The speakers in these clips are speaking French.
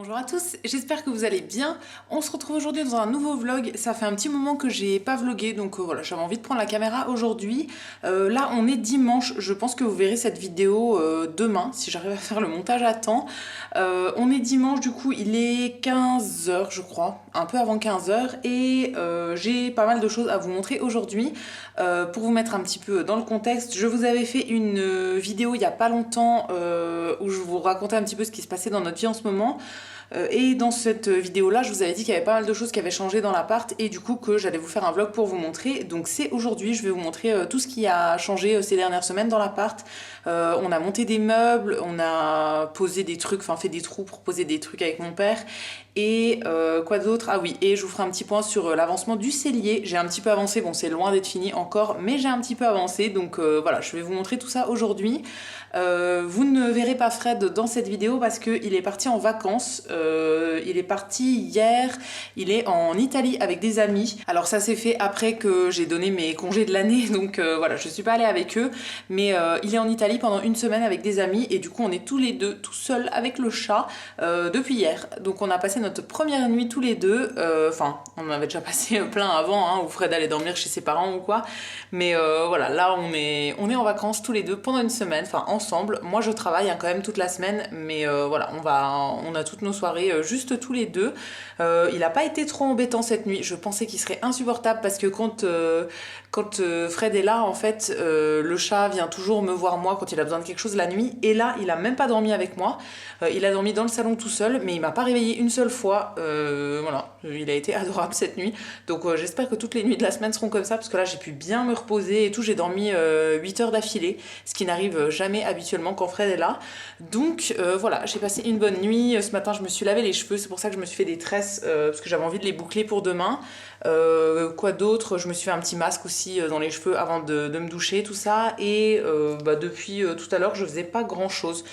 Bonjour à tous, j'espère que vous allez bien. On se retrouve aujourd'hui dans un nouveau vlog. Ça fait un petit moment que j'ai pas vlogué, donc voilà, j'avais envie de prendre la caméra aujourd'hui. Là, on est dimanche, je pense que vous verrez cette vidéo demain, si j'arrive à faire le montage à temps. On est dimanche, du coup, il est 15h, je crois, un peu avant 15h, et j'ai pas mal de choses à vous montrer aujourd'hui. Pour vous mettre un petit peu dans le contexte, je vous avais fait une vidéo il y a pas longtemps où je vous racontais un petit peu ce qui se passait dans notre vie en ce moment. Et dans cette vidéo-là, je vous avais dit qu'il y avait pas mal de choses qui avaient changé dans l'appart et du coup que j'allais vous faire un vlog pour vous montrer. Donc c'est aujourd'hui, je vais vous montrer tout ce qui a changé ces dernières semaines dans l'appart. On a monté des meubles, on a posé des trucs, enfin fait des trous pour poser des trucs avec mon père. Et quoi d'autre? Ah oui, et je vous ferai un petit point sur l'avancement du cellier. J'ai un petit peu avancé, bon c'est loin d'être fini encore, mais j'ai un petit peu avancé. Donc voilà, je vais vous montrer tout ça aujourd'hui. Vous ne verrez pas Fred dans cette vidéo parce qu'il est parti en vacances. Il est parti hier, il est en Italie avec des amis. Alors ça s'est fait après que j'ai donné mes congés de l'année, donc voilà, je suis pas allée avec eux. Mais il est en Italie pendant une semaine avec des amis et du coup on est tous les deux tout seuls avec le chat depuis hier. Donc on a passé notre première nuit tous les deux. Enfin, on en avait déjà passé plein avant, hein, où Fred allait dormir chez ses parents ou quoi. Mais voilà, là on est en vacances tous les deux pendant une semaine, enfin ensemble. Moi je travaille hein, quand même toute la semaine, mais voilà, on a toutes nos soirées juste tous les deux. Il a pas été trop embêtant cette nuit. Je pensais qu'il serait insupportable parce que quand Fred est là, en fait, le chat vient toujours me voir moi quand il a besoin de quelque chose la nuit. Et là, il a même pas dormi avec moi. Il a dormi dans le salon tout seul, mais il m'a pas réveillé une seule fois. Voilà, il a été adorable cette nuit. Donc j'espère que toutes les nuits de la semaine seront comme ça parce que là j'ai pu bien me reposer et tout. J'ai dormi 8 heures d'affilée, ce qui n'arrive jamais habituellement quand Fred est là. Donc voilà, j'ai passé une bonne nuit. Ce matin, je me suis lavé les cheveux. C'est pour ça que je me suis fait des tresses parce que j'avais envie de les boucler pour demain. Quoi d'autre? Je me suis fait un petit masque aussi dans les cheveux avant de me doucher, tout ça. Et depuis tout à l'heure, je faisais pas grand chose.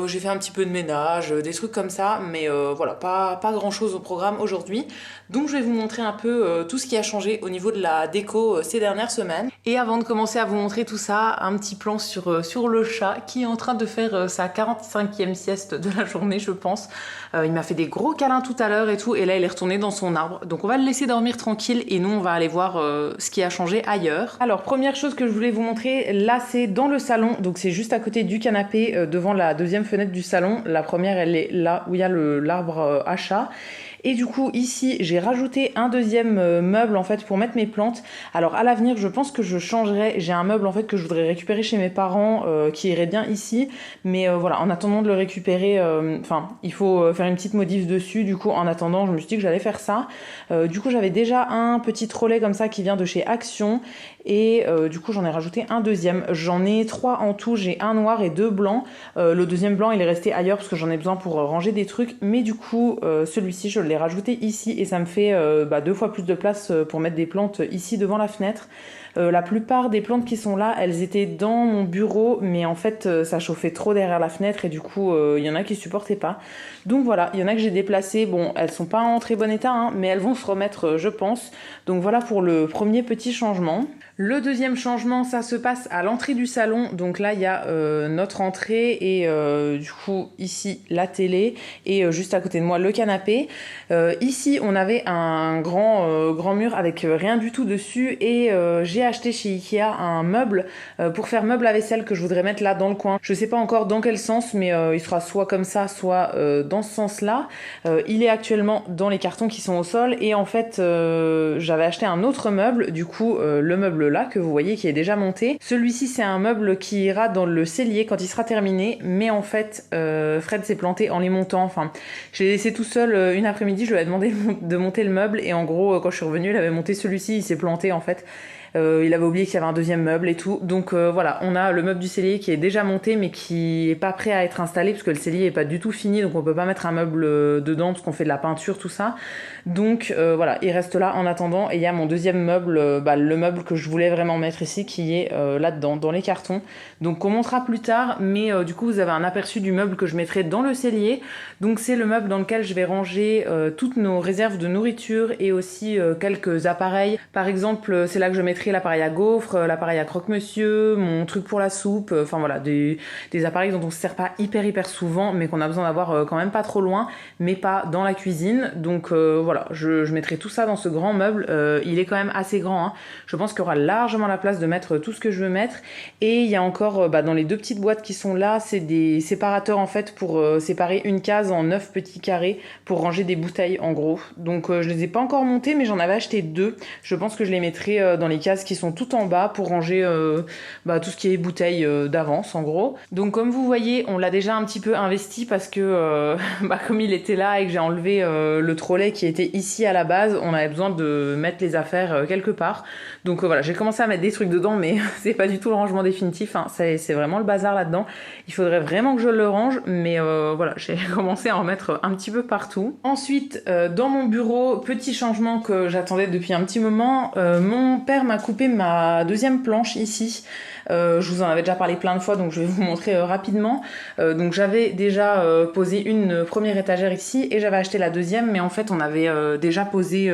J'ai fait un petit peu de ménage, des trucs comme ça, mais voilà, pas grand chose au programme aujourd'hui. Donc je vais vous montrer un peu tout ce qui a changé au niveau de la déco ces dernières semaines. Et avant de commencer à vous montrer tout ça, un petit plan sur le chat qui est en train de faire sa 45e sieste de la journée, je pense. Il m'a fait des gros câlins tout à l'heure et tout, et là il est retourné dans son arbre. Donc on va le laisser dormir tranquille et nous on va aller voir ce qui a changé ailleurs. Alors première chose que je voulais vous montrer, là c'est dans le salon, donc c'est juste à côté du canapé, devant la deuxième fenêtre du salon. La première elle est là où il y a l'arbre à chat. Et du coup ici j'ai rajouté un deuxième meuble en fait pour mettre mes plantes. Alors à l'avenir je pense que je changerai, j'ai un meuble en fait que je voudrais récupérer chez mes parents qui irait bien ici, mais voilà, en attendant de le récupérer, enfin il faut faire une petite modif dessus. Du coup en attendant je me suis dit que j'allais faire ça. Du coup j'avais déjà un petit trolley comme ça qui vient de chez Action et du coup j'en ai rajouté un deuxième. J'en ai 3 en tout, j'ai un noir et 2 blancs. Le deuxième blanc il est resté ailleurs parce que j'en ai besoin pour ranger des trucs, mais du coup celui-ci je l'ai rajouté ici et ça me fait 2 fois plus de place pour mettre des plantes ici devant la fenêtre. La plupart des plantes qui sont là, elles étaient dans mon bureau, mais en fait ça chauffait trop derrière la fenêtre et du coup il y en a qui supportaient pas. Donc voilà, il y en a que j'ai déplacées. Bon, elles sont pas en très bon état, hein, mais elles vont se remettre je pense. Donc voilà pour le premier petit changement. Le deuxième changement, ça se passe à l'entrée du salon. Donc là, il y a notre entrée et du coup, ici, la télé et juste à côté de moi, le canapé. Ici, on avait un grand mur avec rien du tout dessus et j'ai acheté chez Ikea un meuble pour faire meuble à vaisselle que je voudrais mettre là dans le coin. Je sais pas encore dans quel sens, mais il sera soit comme ça, soit dans ce sens-là. Il est actuellement dans les cartons qui sont au sol et en fait, j'avais acheté un autre meuble. Du coup, le meuble là que vous voyez qui est déjà monté. Celui-ci c'est un meuble qui ira dans le cellier quand il sera terminé, mais en fait Fred s'est planté en les montant. Enfin, je l'ai laissé tout seul une après-midi, je lui ai demandé de monter le meuble et en gros quand je suis revenue il avait monté celui-ci, il s'est planté en fait. Il avait oublié qu'il y avait un deuxième meuble et tout. Donc voilà, on a le meuble du cellier qui est déjà monté mais qui est pas prêt à être installé parce que le cellier est pas du tout fini, donc on peut pas mettre un meuble dedans parce qu'on fait de la peinture, tout ça. Donc voilà, il reste là en attendant et il y a mon deuxième meuble, le meuble que je voulais vraiment mettre ici qui est là-dedans, dans les cartons. Donc on montera plus tard, mais du coup vous avez un aperçu du meuble que je mettrai dans le cellier. Donc c'est le meuble dans lequel je vais ranger toutes nos réserves de nourriture et aussi quelques appareils. Par exemple, c'est là que je mettrai mettrai l'appareil à gaufres, l'appareil à croque-monsieur, mon truc pour la soupe, enfin voilà, des appareils dont on se sert pas hyper souvent, mais qu'on a besoin d'avoir quand même pas trop loin, mais pas dans la cuisine. Donc voilà, je mettrai tout ça dans ce grand meuble. Il est quand même assez grand, hein. Je pense qu'il y aura largement la place de mettre tout ce que je veux mettre. Et il y a encore, dans les deux petites boîtes qui sont là, c'est des séparateurs en fait pour séparer une case en 9 petits carrés pour ranger des bouteilles en gros. Donc je les ai pas encore montés, mais j'en avais acheté 2. Je pense que je les mettrai dans les cases qui sont tout en bas pour ranger tout ce qui est bouteilles d'avance en gros. Donc comme vous voyez, on l'a déjà un petit peu investi parce que comme il était là et que j'ai enlevé le trolley qui était ici à la base, on avait besoin de mettre les affaires quelque part. Donc voilà, j'ai commencé à mettre des trucs dedans, mais c'est pas du tout le rangement définitif, hein. C'est vraiment le bazar là-dedans. Il faudrait vraiment que je le range, mais voilà, j'ai commencé à en mettre un petit peu partout. Ensuite, dans mon bureau, petit changement que j'attendais depuis un petit moment, mon père m'a coupé ma deuxième planche ici. Je vous en avais déjà parlé plein de fois, donc je vais vous montrer rapidement. Donc j'avais déjà posé une première étagère ici et j'avais acheté la deuxième, mais en fait on avait déjà posé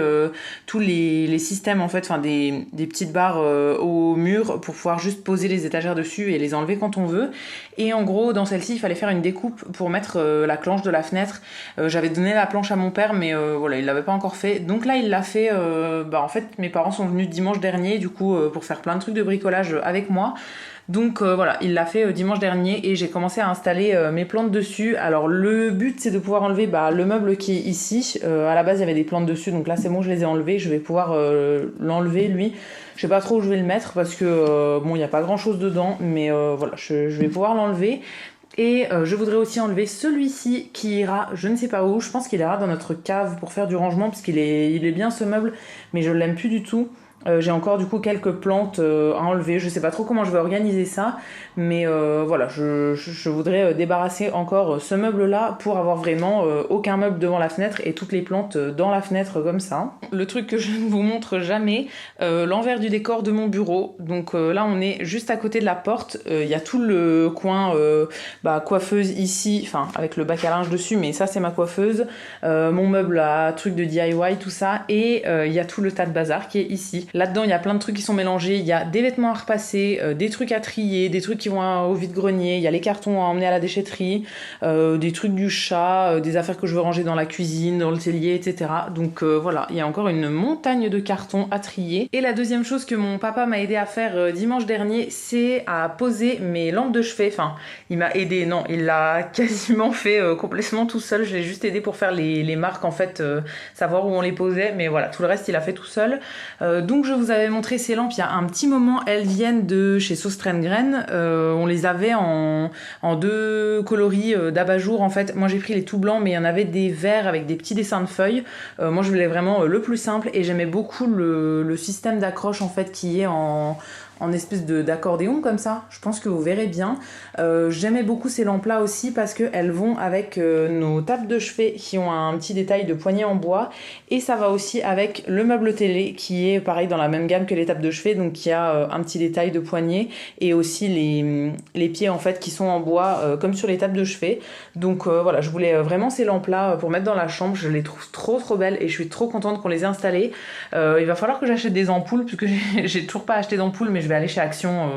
tous les systèmes en fait, enfin des petites barres au mur pour pouvoir juste poser les étagères dessus et les enlever quand on veut. Et en gros dans celle-ci il fallait faire une découpe pour mettre la planche de la fenêtre. J'avais donné la planche à mon père, mais voilà, il l'avait pas encore fait. Donc là il l'a fait. En fait mes parents sont venus dimanche dernier du coup pour faire plein de trucs de bricolage avec moi. Donc voilà, il l'a fait dimanche dernier et j'ai commencé à installer mes plantes dessus. Alors le but c'est de pouvoir enlever le meuble qui est ici. À la base il y avait des plantes dessus, donc là c'est bon, je les ai enlevées. Je vais pouvoir l'enlever lui. Je sais pas trop où je vais le mettre parce que il n'y a pas grand chose dedans, mais voilà, je vais pouvoir l'enlever. Et je voudrais aussi enlever celui-ci qui ira, je ne sais pas où, je pense qu'il ira dans notre cave pour faire du rangement parce qu'il est bien ce meuble, mais je l'aime plus du tout. J'ai encore du coup quelques plantes à enlever, je sais pas trop comment je vais organiser ça, mais voilà, je voudrais débarrasser encore ce meuble là pour avoir vraiment aucun meuble devant la fenêtre et toutes les plantes dans la fenêtre comme ça. Le truc que je ne vous montre jamais, l'envers du décor de mon bureau. Donc là on est juste à côté de la porte, il y a tout le coin coiffeuse ici, enfin avec le bac à linge dessus, mais ça c'est ma coiffeuse, mon meuble à truc de DIY, tout ça, et il y a tout le tas de bazar qui est ici. Là-dedans, il y a plein de trucs qui sont mélangés. Il y a des vêtements à repasser, des trucs à trier, des trucs qui vont au vide-grenier. Il y a les cartons à emmener à la déchetterie, des trucs du chat, des affaires que je veux ranger dans la cuisine, dans le cellier, etc. Donc voilà, il y a encore une montagne de cartons à trier. Et la deuxième chose que mon papa m'a aidé à faire dimanche dernier, c'est à poser mes lampes de chevet. Enfin, il m'a aidé, non, il l'a quasiment fait complètement tout seul. Je l'ai juste aidé pour faire les marques, en fait, savoir où on les posait. Mais voilà, tout le reste, il a fait tout seul. Donc je vous avais montré ces lampes il y a un petit moment, elles viennent de chez Sostrengren. On les avait en 2 coloris d'abat-jour en fait. Moi j'ai pris les tout blancs, mais il y en avait des verts avec des petits dessins de feuilles. Moi je voulais vraiment le plus simple et j'aimais beaucoup le système d'accroche en fait qui est en espèce d'accordéon comme ça. Je pense que vous verrez bien. J'aimais beaucoup ces lampes là aussi parce qu'elles vont avec nos tables de chevet qui ont un petit détail de poignée en bois, et ça va aussi avec le meuble télé qui est pareil dans la même gamme que les tables de chevet, donc qui a un petit détail de poignée, et aussi les pieds en fait qui sont en bois comme sur les tables de chevet. Donc voilà, je voulais vraiment ces lampes là pour mettre dans la chambre. Je les trouve trop belles et je suis trop contente qu'on les ait installées. Il va falloir que j'achète des ampoules puisque j'ai toujours pas acheté d'ampoules, mais je vais aller chez Action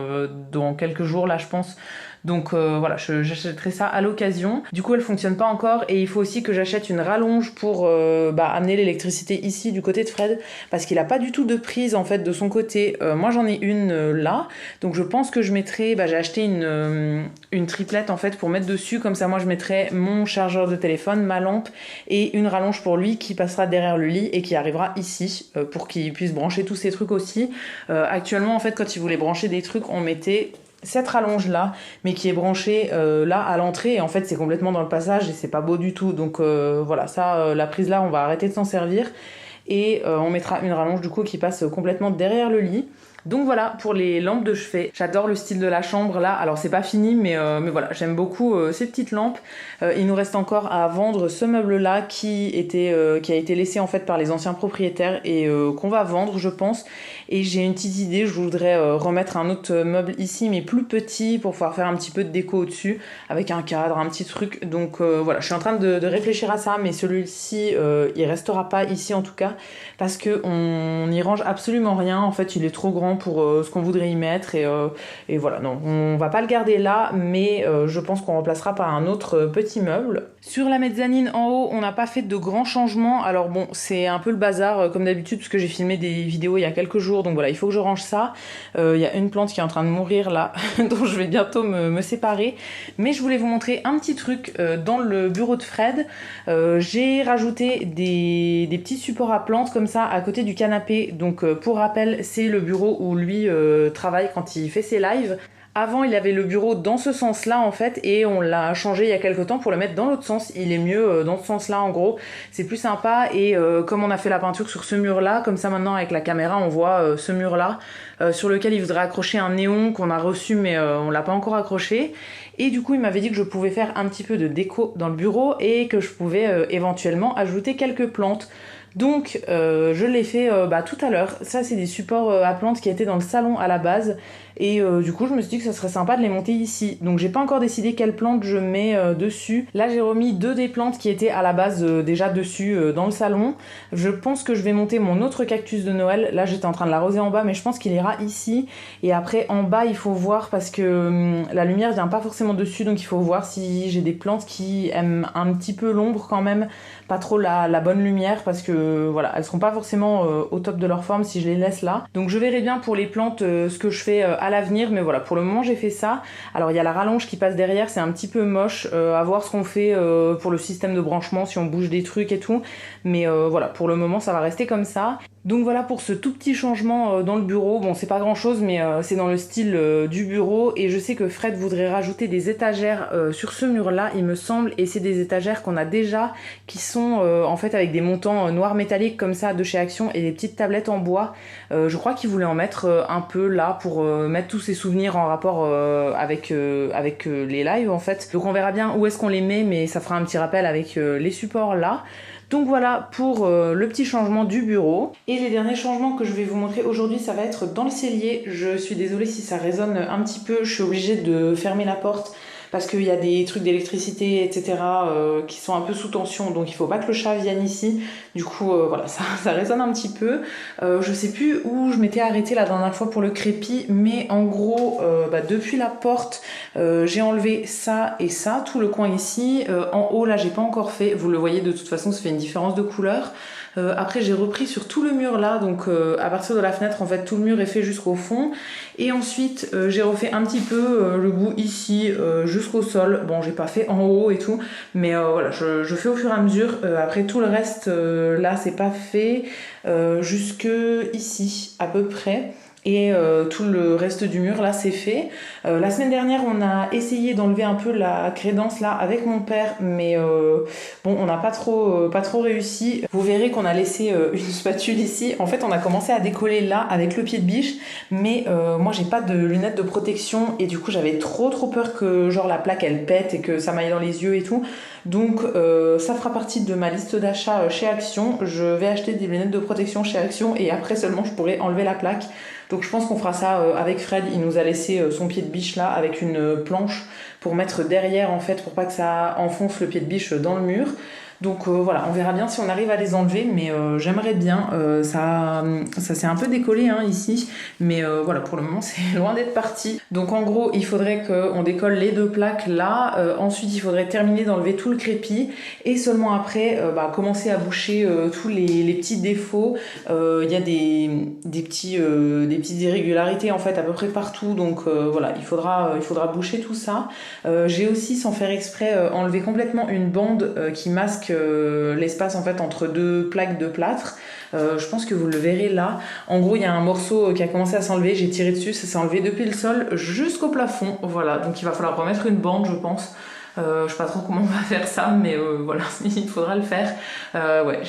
dans quelques jours là je pense. Donc voilà, j'achèterai ça à l'occasion. Du coup, elle fonctionne pas encore et il faut aussi que j'achète une rallonge pour amener l'électricité ici du côté de Fred parce qu'il a pas du tout de prise en fait de son côté. Moi, j'en ai une là, donc je pense que je mettrai. J'ai acheté une triplette en fait pour mettre dessus. Comme ça, moi, je mettrai mon chargeur de téléphone, ma lampe et une rallonge pour lui qui passera derrière le lit et qui arrivera ici pour qu'il puisse brancher tous ces trucs aussi. Actuellement, en fait, quand il voulait brancher des trucs, on mettait cette rallonge là mais qui est branchée là à l'entrée, et en fait c'est complètement dans le passage et c'est pas beau du tout. Donc voilà, ça la prise là on va arrêter de s'en servir et on mettra une rallonge du coup qui passe complètement derrière le lit. Donc voilà pour les lampes de chevet. J'adore le style de la chambre là. Alors c'est pas fini mais voilà, j'aime beaucoup ces petites lampes. Il nous reste encore à vendre ce meuble là qui a été laissé en fait par les anciens propriétaires et qu'on va vendre je pense. Et j'ai une petite idée, je voudrais remettre un autre meuble ici mais plus petit pour pouvoir faire un petit peu de déco au-dessus avec un cadre, un petit truc. Donc voilà, je suis en train de réfléchir à ça, mais celui-ci il restera pas ici en tout cas parce que on n'y range absolument rien. En fait il est trop grand. vraiment pour ce qu'on voudrait y mettre et voilà, non, on va pas le garder là, mais je pense qu'on remplacera par un autre petit meuble. Sur la mezzanine en haut, on n'a pas fait de grands changements, alors bon, c'est un peu le bazar comme d'habitude parce que j'ai filmé des vidéos il y a quelques jours, donc voilà, il faut que je range ça. Il y a une plante qui est en train de mourir là, dont je vais bientôt me séparer, mais je voulais vous montrer un petit truc dans le bureau de Fred. J'ai rajouté des petits supports à plantes comme ça à côté du canapé, donc pour rappel, c'est le bureau où lui travaille quand il fait ses lives. Avant, il avait le bureau dans ce sens-là, en fait, et on l'a changé il y a quelques temps pour le mettre dans l'autre sens. Il est mieux dans ce sens-là, en gros. C'est plus sympa, et comme on a fait la peinture sur ce mur-là, comme ça maintenant, avec la caméra, on voit ce mur-là, sur lequel il voudrait accrocher un néon qu'on a reçu, mais on l'a pas encore accroché. Et du coup, il m'avait dit que je pouvais faire un petit peu de déco dans le bureau, et que je pouvais éventuellement ajouter quelques plantes. Donc je l'ai fait tout à l'heure. Ça c'est des supports à plantes qui étaient dans le salon à la base et du coup je me suis dit que ça serait sympa de les monter ici. Donc j'ai pas encore décidé quelle plante je mets dessus. Là j'ai remis 2 des plantes qui étaient à la base déjà dessus dans le salon. Je pense que je vais monter mon autre cactus de Noël. Là j'étais en train de l'arroser en bas mais je pense qu'il ira ici. Et après en bas il faut voir parce que la lumière vient pas forcément dessus, donc il faut voir si j'ai des plantes qui aiment un petit peu l'ombre quand même, pas trop la bonne lumière parce que voilà, elles seront pas forcément au top de leur forme si je les laisse là. Donc je verrai bien pour les plantes ce que je fais à l'avenir, mais voilà, pour le moment j'ai fait ça. Alors il y a la rallonge qui passe derrière, c'est un petit peu moche, à voir ce qu'on fait pour le système de branchement, si on bouge des trucs et tout, mais voilà, pour le moment ça va rester comme ça. Donc voilà pour ce tout petit changement dans le bureau. Bon, c'est pas grand chose, mais c'est dans le style du bureau. Et je sais que Fred voudrait rajouter des étagères sur ce mur-là, il me semble. Et c'est des étagères qu'on a déjà, qui sont en fait avec des montants noirs métalliques comme ça de chez Action et des petites tablettes en bois. Je crois qu'il voulait en mettre un peu là pour mettre tous ses souvenirs en rapport avec les lives en fait. Donc on verra bien où est-ce qu'on les met, mais ça fera un petit rappel avec les supports là. Donc voilà pour le petit changement du bureau. Et les derniers changements que je vais vous montrer aujourd'hui, ça va être dans le cellier. Je suis désolée si ça résonne un petit peu, je suis obligée de fermer la porte parce qu'il y a des trucs d'électricité, etc. Qui sont un peu sous tension, donc il faut pas que le chat vienne ici. Du coup, voilà, ça résonne un petit peu. Je sais plus où je m'étais arrêtée la dernière fois pour le crépi, mais en gros, depuis la porte, j'ai enlevé ça et ça, tout le coin ici. En haut, là, j'ai pas encore fait. Vous le voyez, de toute façon, ça fait une différence de couleur. Après j'ai repris sur tout le mur là, donc à partir de la fenêtre en fait tout le mur est fait jusqu'au fond, et ensuite j'ai refait un petit peu le bout ici jusqu'au sol. Bon, j'ai pas fait en haut et tout, mais voilà, je fais au fur et à mesure. Après tout le reste là c'est pas fait jusque ici à peu près. Et tout le reste du mur là c'est fait. La semaine dernière on a essayé d'enlever un peu la crédence là avec mon père, mais bon, on n'a pas trop réussi. Vous verrez qu'on a laissé une spatule ici. En fait on a commencé à décoller là avec le pied de biche, mais moi j'ai pas de lunettes de protection et du coup j'avais trop peur que genre la plaque elle pète et que ça m'aille dans les yeux et tout. Donc ça fera partie de ma liste d'achat chez Action. Je vais acheter des lunettes de protection chez Action et après seulement je pourrai enlever la plaque. Donc je pense qu'on fera ça avec Fred. Il nous a laissé son pied de biche là avec une planche pour mettre derrière en fait, pour pas que ça enfonce le pied de biche dans le mur. Donc voilà, on verra bien si on arrive à les enlever, mais j'aimerais bien. Ça s'est un peu décollé hein, ici, mais voilà, pour le moment c'est loin d'être parti. Donc en gros, il faudrait qu'on décolle les 2 plaques là. Ensuite, il faudrait terminer d'enlever tout le crépi et seulement après commencer à boucher tous les petits défauts. Il y a des petites irrégularités en fait à peu près partout, donc voilà, il faudra boucher tout ça. J'ai aussi, sans faire exprès, enlevé complètement une bande qui masque l'espace en fait entre 2 plaques de plâtre. Je pense que vous le verrez là. En gros, il y a un morceau qui a commencé à s'enlever, j'ai tiré dessus, ça s'est enlevé depuis le sol jusqu'au plafond. Voilà, donc il va falloir remettre une bande, je pense. Je sais pas trop comment on va faire ça, mais voilà, il faudra le faire. Ouais,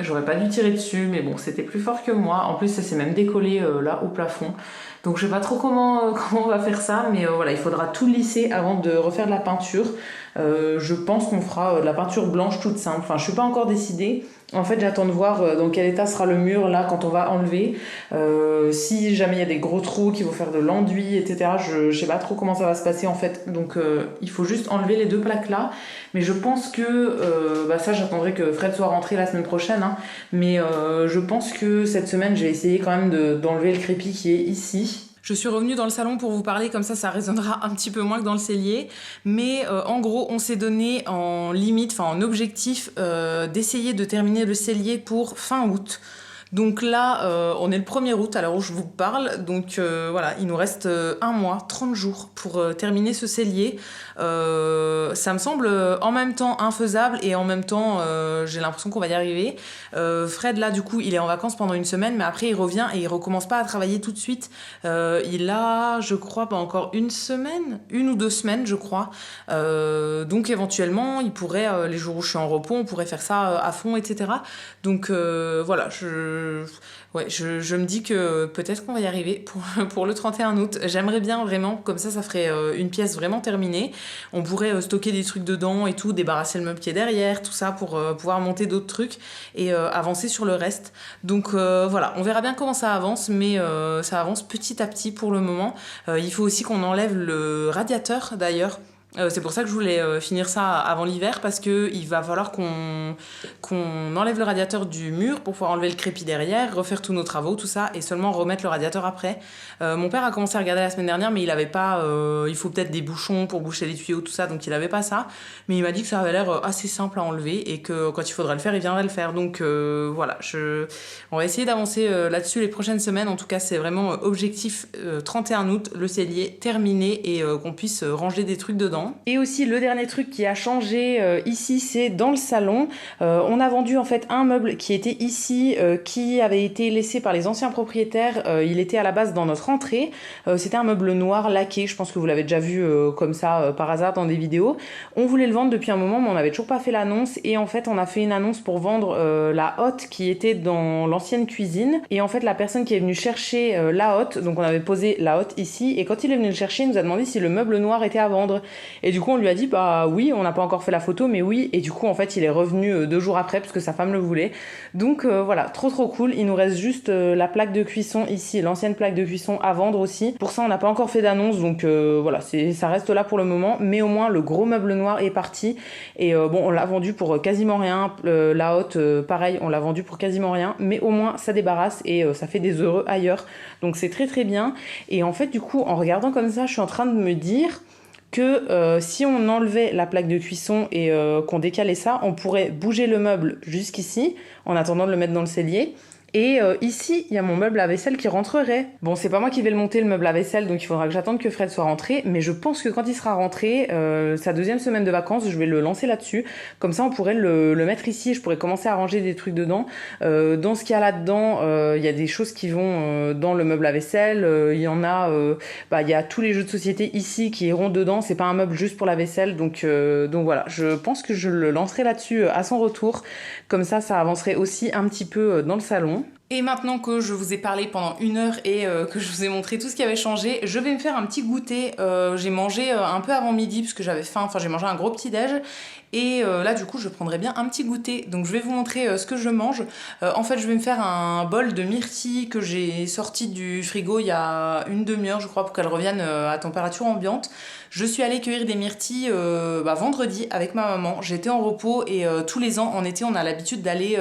j'aurais pas dû tirer dessus, mais bon, c'était plus fort que moi. En plus, ça s'est même décollé là au plafond. Donc je sais pas trop comment on va faire ça, mais voilà, il faudra tout lisser avant de refaire de la peinture. Je pense qu'on fera de la peinture blanche toute simple. Enfin, je suis pas encore décidée. En fait, j'attends de voir dans quel état sera le mur là quand on va enlever. Si jamais il y a des gros trous qu'il faut faire de l'enduit, etc. Je sais pas trop comment ça va se passer en fait. Donc il faut juste enlever les deux plaques là. Mais je pense que ça, j'attendrai que Fred soit rentré la semaine prochaine. Hein. Mais je pense que cette semaine, j'ai essayé quand même d'enlever le crépi qui est ici. Je suis revenue dans le salon pour vous parler, comme ça résonnera un petit peu moins que dans le cellier. Mais en gros, on s'est donné en limite, enfin en objectif, d'essayer de terminer le cellier pour fin août. Donc là, on est le 1er août à l'heure où je vous parle. Donc voilà, il nous reste un mois, 30 jours pour terminer ce cellier. Ça me semble en même temps infaisable et en même temps, j'ai l'impression qu'on va y arriver. Fred, là, du coup, il est en vacances pendant une semaine, mais après, il revient et il recommence pas à travailler tout de suite. Il a, je crois, pas encore une ou 2 semaines, je crois. Donc éventuellement, il pourrait, les jours où je suis en repos, on pourrait faire ça à fond, etc. Donc voilà, je me dis que peut-être qu'on va y arriver pour le 31 août. J'aimerais bien vraiment, comme ça ferait une pièce vraiment terminée. On pourrait stocker des trucs dedans et tout, débarrasser le meuble qui est derrière, tout ça pour pouvoir monter d'autres trucs et avancer sur le reste. Donc voilà, on verra bien comment ça avance, mais ça avance petit à petit pour le moment. Il faut aussi qu'on enlève le radiateur d'ailleurs. C'est pour ça que je voulais finir ça avant l'hiver, parce qu'il va falloir qu'on enlève le radiateur du mur pour pouvoir enlever le crépi derrière, refaire tous nos travaux, tout ça, et seulement remettre le radiateur après. Mon père a commencé à regarder la semaine dernière, mais il avait pas... il faut peut-être des bouchons pour boucher les tuyaux, tout ça, donc il avait pas ça. Mais il m'a dit que ça avait l'air assez simple à enlever, et que quand il faudrait le faire, il viendrait le faire. Donc voilà, on va essayer d'avancer là-dessus les prochaines semaines. En tout cas, c'est vraiment objectif 31 août, le cellier terminé, et qu'on puisse ranger des trucs dedans. Et aussi le dernier truc qui a changé ici, c'est dans le salon. On a vendu en fait un meuble qui était ici, qui avait été laissé par les anciens propriétaires. Il était à la base dans notre entrée. C'était un meuble noir laqué, je pense que vous l'avez déjà vu comme ça par hasard dans des vidéos. On voulait le vendre depuis un moment, mais on n'avait toujours pas fait l'annonce. Et en fait, on a fait une annonce pour vendre la hotte qui était dans l'ancienne cuisine. Et en fait, la personne qui est venue chercher la hotte, donc on avait posé la hotte ici, et quand il est venu le chercher, il nous a demandé si le meuble noir était à vendre. Et du coup, on lui a dit, bah oui, on n'a pas encore fait la photo, mais oui. Et du coup, en fait, il est revenu 2 jours après, parce que sa femme le voulait. Donc voilà, trop cool. Il nous reste juste la plaque de cuisson ici, l'ancienne plaque de cuisson à vendre aussi. Pour ça, on n'a pas encore fait d'annonce, donc voilà, ça reste là pour le moment. Mais au moins, le gros meuble noir est parti. Et bon, on l'a vendu pour quasiment rien. La hotte, pareil, on l'a vendu pour quasiment rien. Mais au moins, ça débarrasse et ça fait des heureux ailleurs. Donc c'est très bien. Et en fait, du coup, en regardant comme ça, je suis en train de me dire que si on enlevait la plaque de cuisson et qu'on décalait ça, on pourrait bouger le meuble jusqu'ici en attendant de le mettre dans le cellier. Et ici, il y a mon meuble à vaisselle qui rentrerait. Bon, c'est pas moi qui vais le monter, le meuble à vaisselle, donc il faudra que j'attende que Fred soit rentré. Mais je pense que quand il sera rentré, sa 2e semaine de vacances, je vais le lancer là-dessus. Comme ça, on pourrait le mettre ici et je pourrais commencer à ranger des trucs dedans. Dans ce qu'il y a là-dedans, il y a des choses qui vont dans le meuble à vaisselle. Il y en a... il y a tous les jeux de société ici qui iront dedans. C'est pas un meuble juste pour la vaisselle. Donc voilà, je pense que je le lancerai là-dessus à son retour. Comme ça avancerait aussi un petit peu dans le salon. Et maintenant que je vous ai parlé pendant 1 heure et que je vous ai montré tout ce qui avait changé, je vais me faire un petit goûter. J'ai mangé un peu avant midi parce que j'avais faim, enfin j'ai mangé un gros petit déj. Et là du coup je prendrais bien un petit goûter. Donc je vais vous montrer ce que je mange. En fait je vais me faire un bol de myrtilles que j'ai sorti du frigo il y a une demi-heure je crois pour qu'elles reviennent à température ambiante. Je suis allée cueillir des myrtilles vendredi avec ma maman. J'étais en repos et tous les ans en été on a l'habitude d'aller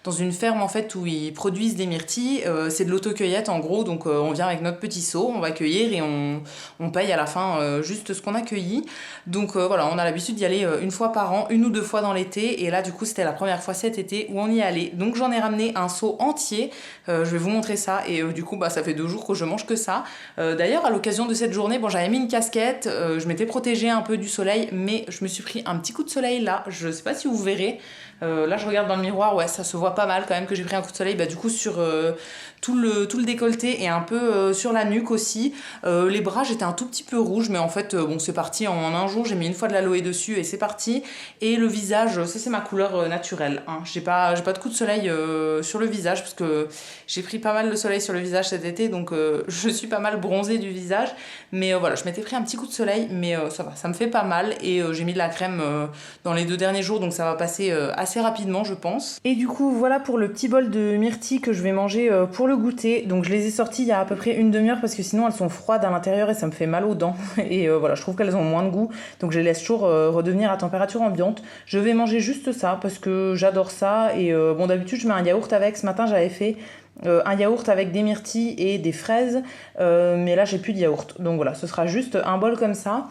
dans une ferme en fait où ils produisent des myrtilles. C'est de l'autocueillette en gros, donc on vient avec notre petit seau, on va cueillir et on paye à la fin juste ce qu'on a cueilli. Donc voilà, on a l'habitude d'y aller 1 fois par an, 1 ou 2 fois dans l'été, et là du coup c'était la première fois cet été où on y allait. Donc j'en ai ramené un seau entier, je vais vous montrer ça, et du coup ça fait 2 jours que je mange que ça. D'ailleurs à l'occasion de cette journée, bon j'avais mis une casquette, je m'étais protégée un peu du soleil, mais je me suis pris un petit coup de soleil là, je sais pas si vous verrez. Là je regarde dans le miroir, ouais ça se voit pas mal quand même que j'ai pris un coup de soleil, du coup sur tout le décolleté et un peu sur la nuque aussi. Les bras j'étais un tout petit peu rouge, mais en fait bon c'est parti en un jour, j'ai mis une fois de l'aloe dessus et c'est parti. Et le visage, ça c'est ma couleur naturelle, hein. J'ai pas de coup de soleil sur le visage parce que j'ai pris pas mal de soleil sur le visage cet été, donc je suis pas mal bronzée du visage. Mais voilà, je m'étais pris un petit coup de soleil, mais ça va, ça me fait pas mal. Et j'ai mis de la crème dans les 2 derniers jours, donc ça va passer assez rapidement, je pense. Et du coup, voilà pour le petit bol de myrtilles que je vais manger pour le goûter. Donc je les ai sorties il y a à peu près une demi-heure parce que sinon elles sont froides à l'intérieur et ça me fait mal aux dents. Et voilà, je trouve qu'elles ont moins de goût, donc je les laisse toujours redevenir à température ambiante. Je vais manger juste ça parce que j'adore ça. Et bon, d'habitude, je mets un yaourt avec. Ce matin, j'avais fait un yaourt avec des myrtilles et des fraises, mais là j'ai plus de yaourt, donc voilà, ce sera juste un bol comme ça.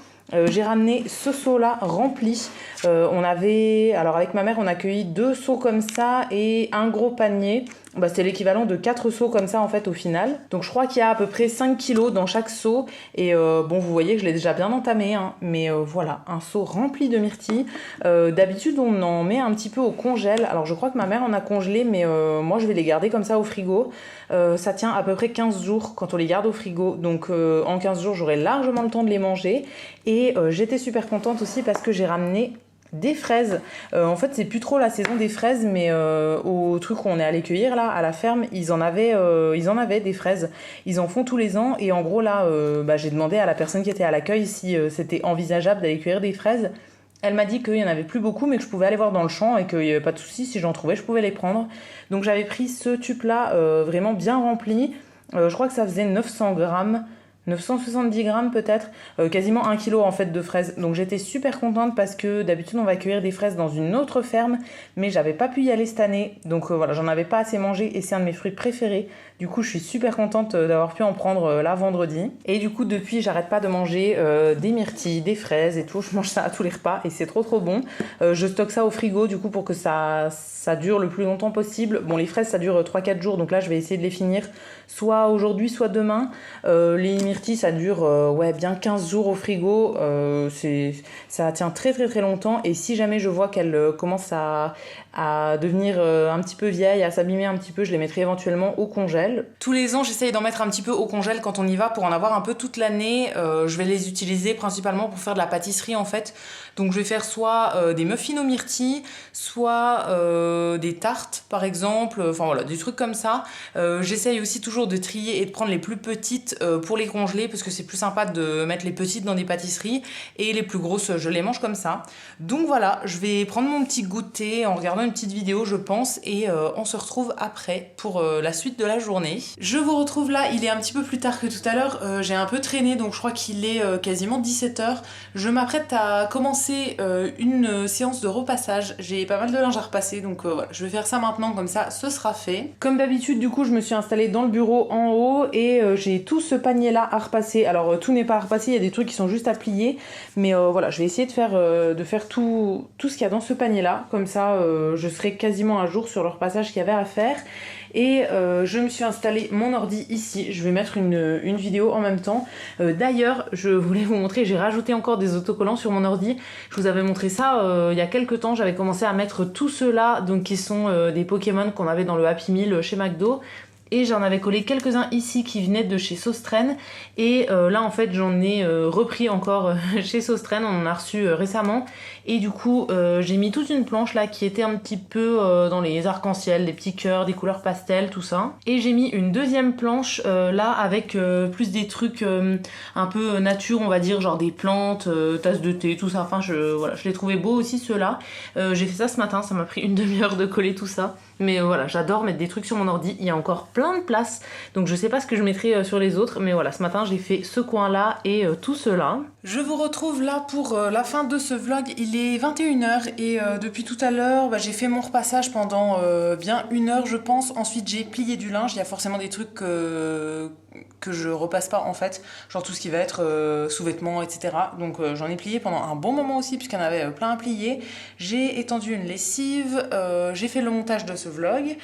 J'ai ramené ce seau là rempli. Alors avec ma mère on a accueilli 2 seaux comme ça et un gros panier. C'est l'équivalent de 4 seaux comme ça en fait au final. Donc je crois qu'il y a à peu près 5 kilos dans chaque seau. Et bon, vous voyez que je l'ai déjà bien entamé, hein. Mais voilà, un seau rempli de myrtilles. D'habitude on en met un petit peu au congèle. Alors je crois que ma mère en a congelé, mais moi je vais les garder comme ça au frigo. Ça tient à peu près 15 jours quand on les garde au frigo. Donc en 15 jours j'aurai largement le temps de les manger. Et j'étais super contente aussi parce que j'ai ramené des fraises. En fait c'est plus trop la saison des fraises, mais au truc où on est allé cueillir là à la ferme, ils en avaient des fraises. Ils en font tous les ans et en gros là j'ai demandé à la personne qui était à l'accueil si c'était envisageable d'aller cueillir des fraises. Elle m'a dit qu'il n'y en avait plus beaucoup mais que je pouvais aller voir dans le champ et qu'il n'y avait pas de souci, si j'en trouvais je pouvais les prendre. Donc j'avais pris ce tube là vraiment bien rempli. Je crois que ça faisait 900 grammes. 970 grammes peut-être, quasiment 1 kilo en fait de fraises. Donc j'étais super contente parce que d'habitude on va cueillir des fraises dans une autre ferme, mais j'avais pas pu y aller cette année. Donc voilà, j'en avais pas assez mangé et c'est un de mes fruits préférés. Du coup je suis super contente d'avoir pu en prendre là vendredi. Et du coup depuis j'arrête pas de manger des myrtilles, des fraises et tout. Je mange ça à tous les repas et c'est trop bon. Je stocke ça au frigo du coup pour que ça dure le plus longtemps possible. Bon, les fraises ça dure 3-4 jours, donc là je vais essayer de les finir soit aujourd'hui soit demain. Les myrtilles ça dure bien 15 jours au frigo. Ça tient très longtemps et si jamais je vois qu'elles commencent à devenir un petit peu vieilles, à s'abîmer un petit peu, je les mettrai éventuellement au congèle. Tous les ans j'essaye d'en mettre un petit peu au congèle quand on y va pour en avoir un peu toute l'année. Je vais les utiliser principalement pour faire de la pâtisserie en fait. Donc je vais faire soit des muffins aux myrtilles, soit des tartes par exemple, enfin voilà, des trucs comme ça. J'essaye aussi toujours de trier et de prendre les plus petites pour les congeler parce que c'est plus sympa de mettre les petites dans des pâtisseries et les plus grosses je les mange comme ça. Donc voilà, je vais prendre mon petit goûter en regardant une petite vidéo je pense et on se retrouve après pour la suite de la journée. Je vous retrouve là, il est un petit peu plus tard que tout à l'heure, j'ai un peu traîné donc je crois qu'il est quasiment 17h. Je m'apprête à commencer une séance de repassage, j'ai pas mal de linge à repasser donc voilà, je vais faire ça maintenant comme ça ce sera fait. Comme d'habitude du coup je me suis installée dans le bureau en haut et j'ai tout ce panier là à repasser. Alors tout n'est pas à repasser, il y a des trucs qui sont juste à plier mais voilà, je vais essayer de faire tout ce qu'il y a dans ce panier là, comme ça je serai quasiment à jour sur le repassage qu'il y avait à faire. Et je me suis installé mon ordi ici, je vais mettre une vidéo en même temps. D'ailleurs, je voulais vous montrer, j'ai rajouté encore des autocollants sur mon ordi. Je vous avais montré ça il y a quelques temps, j'avais commencé à mettre tous ceux-là, donc qui sont des Pokémon qu'on avait dans le Happy Meal chez McDo. Et j'en avais collé quelques-uns ici qui venaient de chez Sostren. Et là en fait j'en ai repris encore chez Sostren, on en a reçu récemment. Et du coup j'ai mis toute une planche là qui était un petit peu dans les arcs-en-ciel, des petits cœurs, des couleurs pastel, tout ça. Et j'ai mis une deuxième planche là avec plus des trucs un peu nature on va dire, genre des plantes, tasses de thé, tout ça. Enfin je les trouvais beaux aussi ceux-là. J'ai fait ça ce matin, ça m'a pris une demi-heure de coller tout ça. Mais voilà, j'adore mettre des trucs sur mon ordi, il y a encore plein de place, donc je sais pas ce que je mettrai sur les autres, mais voilà, ce matin j'ai fait ce coin-là et tout cela. Je vous retrouve là pour la fin de ce vlog, il est 21h et depuis tout à l'heure, j'ai fait mon repassage pendant bien 1 heure je pense, ensuite j'ai plié du linge, il y a forcément des trucs que je repasse pas en fait, genre tout ce qui va être sous-vêtements etc. Donc j'en ai plié pendant un bon moment aussi puisqu'il y en avait plein à plier. J'ai étendu une lessive, j'ai fait le montage de ce vlog.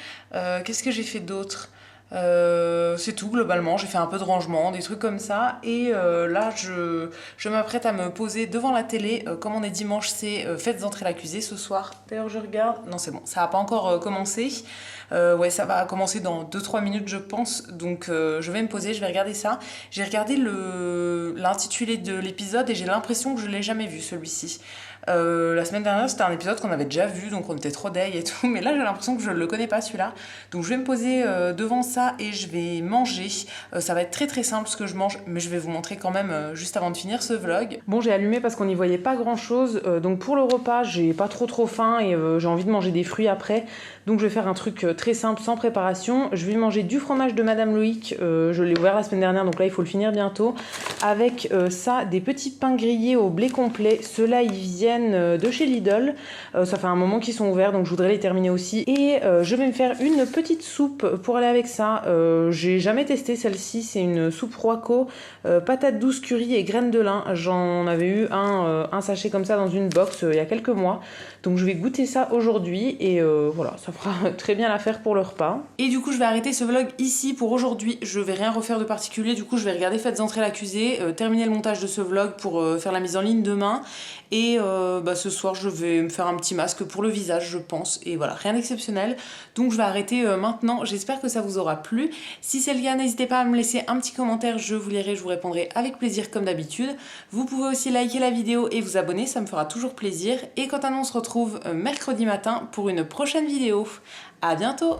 Qu'est-ce que j'ai fait d'autre ? C'est tout globalement, j'ai fait un peu de rangement, des trucs comme ça. Et là, je m'apprête à me poser devant la télé. Comme on est dimanche, c'est faites entrer l'accusé ce soir. D'ailleurs, je regarde. Non, c'est bon, ça n'a pas encore commencé. Ouais, ça va commencer dans 2-3 minutes, je pense. Donc, je vais me poser, je vais regarder ça. J'ai regardé l'intitulé de l'épisode et j'ai l'impression que je l'ai jamais vu, celui-ci. La semaine dernière, c'était un épisode qu'on avait déjà vu, donc on était trop deg et tout. Mais là, j'ai l'impression que je le connais pas, celui-là. Donc, je vais me poser devant ça et je vais manger. Ça va être très très simple ce que je mange, mais je vais vous montrer quand même juste avant de finir ce vlog. Bon, j'ai allumé parce qu'on n'y voyait pas grand-chose. Donc, pour le repas, j'ai pas trop faim et j'ai envie de manger des fruits après. Donc, je vais faire un truc très simple, sans préparation. Je vais manger du fromage de Madame Loïc. Je l'ai ouvert la semaine dernière, donc là, il faut le finir bientôt. Avec ça, des petits pains grillés au blé complet. Ceux-là, ils viennent de chez Lidl. Ça fait un moment qu'ils sont ouverts, donc je voudrais les terminer aussi. Et je vais me faire une petite soupe pour aller avec ça. J'ai jamais testé celle-ci. C'est une soupe Roico, patates douces curry et graines de lin. J'en avais eu un sachet comme ça dans une box il y a quelques mois. Donc je vais goûter ça aujourd'hui et voilà, ça fera très bien l'affaire pour le repas. Et du coup, je vais arrêter ce vlog ici pour aujourd'hui. Je vais rien refaire de particulier. Du coup, je vais regarder Faites entrer l'accusé, terminer le montage de ce vlog pour faire la mise en ligne demain. Et ce soir, je vais me faire un petit masque pour le visage, je pense. Et voilà, rien d'exceptionnel. Donc je vais arrêter maintenant. J'espère que ça vous aura plu. Si c'est le cas, n'hésitez pas à me laisser un petit commentaire. Je vous lirai, je vous répondrai avec plaisir comme d'habitude. Vous pouvez aussi liker la vidéo et vous abonner, ça me fera toujours plaisir. Et quant à nous, on se retrouve mercredi matin pour une prochaine vidéo. À bientôt!